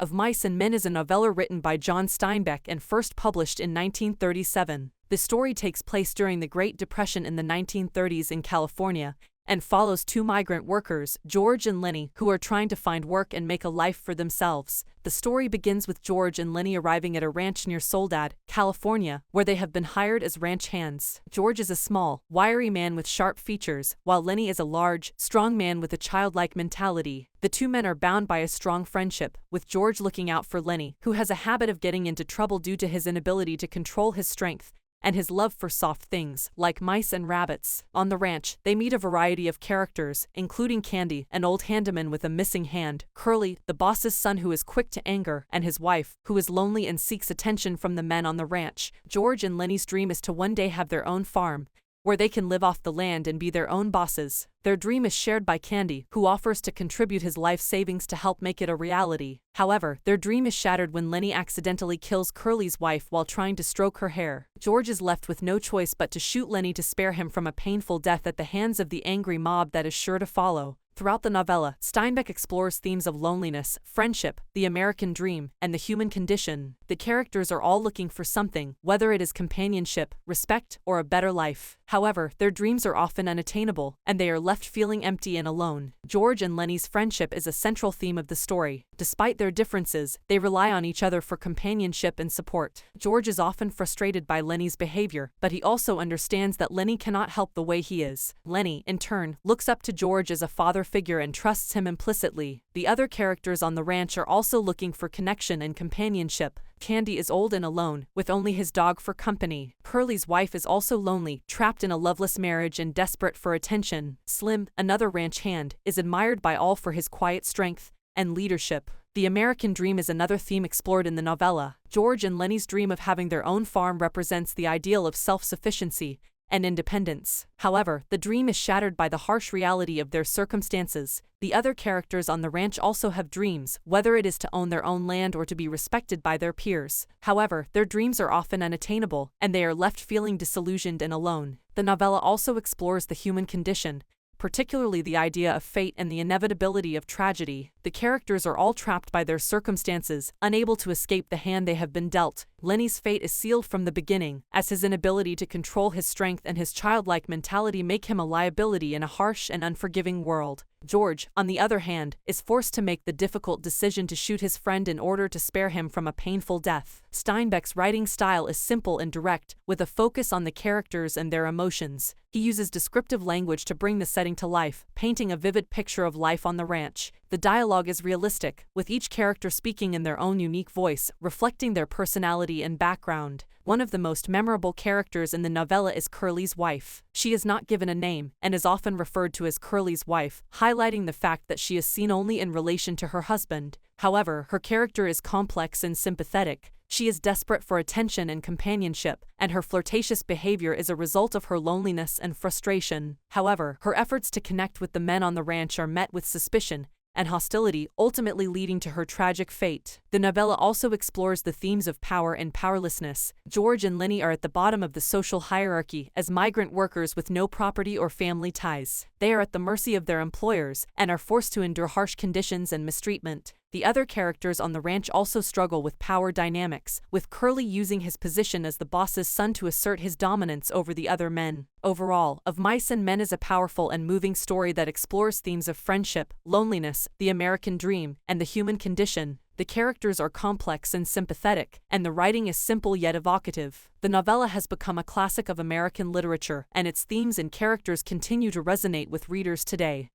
Of Mice and Men is a novella written by John Steinbeck and first published in 1937. The story takes place during the Great Depression in the 1930s in California, and follows two migrant workers, George and Lennie, who are trying to find work and make a life for themselves. The story begins with George and Lennie arriving at a ranch near Soledad, California, where they have been hired as ranch hands. George is a small, wiry man with sharp features, while Lennie is a large, strong man with a childlike mentality. The two men are bound by a strong friendship, with George looking out for Lennie, who has a habit of getting into trouble due to his inability to control his strength, and his love for soft things, like mice and rabbits. On the ranch, they meet a variety of characters, including Candy, an old handyman with a missing hand, Curly, the boss's son who is quick to anger, and his wife, who is lonely and seeks attention from the men on the ranch. George and Lennie's dream is to one day have their own farm, where they can live off the land and be their own bosses. Their dream is shared by Candy, who offers to contribute his life savings to help make it a reality. However, their dream is shattered when Lennie accidentally kills Curly's wife while trying to stroke her hair. George is left with no choice but to shoot Lennie to spare him from a painful death at the hands of the angry mob that is sure to follow. Throughout the novella, Steinbeck explores themes of loneliness, friendship, the American dream, and the human condition. The characters are all looking for something, whether it is companionship, respect, or a better life. However, their dreams are often unattainable, and they are left feeling empty and alone. George and Lennie's friendship is a central theme of the story. Despite their differences, they rely on each other for companionship and support. George is often frustrated by Lennie's behavior, but he also understands that Lennie cannot help the way he is. Lennie, in turn, looks up to George as a father figure and trusts him implicitly. The other characters on the ranch are also looking for connection and companionship. Candy is old and alone, with only his dog for company. Curly's wife is also lonely, trapped in a loveless marriage and desperate for attention. Slim, another ranch hand, is admired by all for his quiet strength and leadership. The American dream is another theme explored in the novella. George and Lennie's dream of having their own farm represents the ideal of self-sufficiency and independence. However, the dream is shattered by the harsh reality of their circumstances. The other characters on the ranch also have dreams, whether it is to own their own land or to be respected by their peers. However, their dreams are often unattainable, and they are left feeling disillusioned and alone. The novella also explores the human condition, particularly the idea of fate and the inevitability of tragedy. The characters are all trapped by their circumstances, unable to escape the hand they have been dealt. Lennie's fate is sealed from the beginning, as his inability to control his strength and his childlike mentality make him a liability in a harsh and unforgiving world. George, on the other hand, is forced to make the difficult decision to shoot his friend in order to spare him from a painful death. Steinbeck's writing style is simple and direct, with a focus on the characters and their emotions. He uses descriptive language to bring the setting to life, painting a vivid picture of life on the ranch. The dialogue is realistic, with each character speaking in their own unique voice, reflecting their personality and background. One of the most memorable characters in the novella is Curly's wife. She is not given a name, and is often referred to as Curly's wife, highlighting the fact that she is seen only in relation to her husband. However, her character is complex and sympathetic. She is desperate for attention and companionship, and her flirtatious behavior is a result of her loneliness and frustration. However, her efforts to connect with the men on the ranch are met with suspicion and hostility, ultimately leading to her tragic fate. The novella also explores the themes of power and powerlessness. George and Lennie are at the bottom of the social hierarchy as migrant workers with no property or family ties. They are at the mercy of their employers and are forced to endure harsh conditions and mistreatment. The other characters on the ranch also struggle with power dynamics, with Curly using his position as the boss's son to assert his dominance over the other men. Overall, Of Mice and Men is a powerful and moving story that explores themes of friendship, loneliness, the American dream, and the human condition. The characters are complex and sympathetic, and the writing is simple yet evocative. The novella has become a classic of American literature, and its themes and characters continue to resonate with readers today.